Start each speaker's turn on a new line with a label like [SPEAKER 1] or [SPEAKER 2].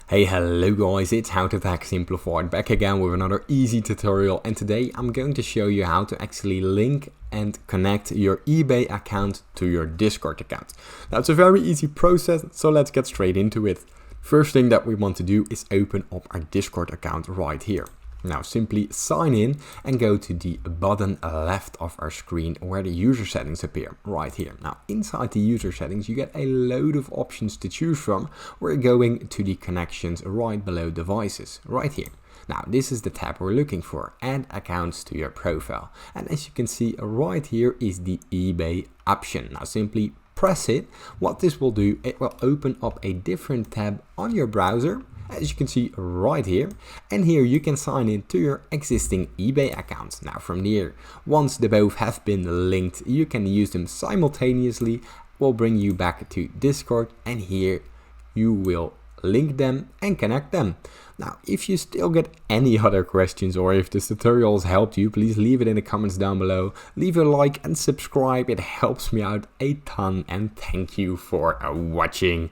[SPEAKER 1] Hey, hello guys, it's How to Tech Simplified back again with another easy tutorial, and today I'm going to show you how to actually link and connect your eBay account to your Discord account. Now it's a very easy process, so let's get straight into it. First thing that we want to do is open up our Discord account right here. Now simply sign in and go to the bottom left of our screen where the user settings appear right here. Now inside the user settings you get a load of options to choose from. We're going to the connections right below devices right here. Now this is the tab we're looking for, add accounts to your profile. And as you can see right here is the eBay option. Now simply press it. What this will do, it will open up a different tab on your browser, as you can see right here, and here you can sign in to your existing eBay account. Now from here, once they both have been linked, you can use them simultaneously. Will bring you back to Discord, and here you will link them and connect them. Now if you still get any other questions or if this tutorial has helped you, please leave it in the comments down below. Leave a like and subscribe, it helps me out a ton, and thank you for watching.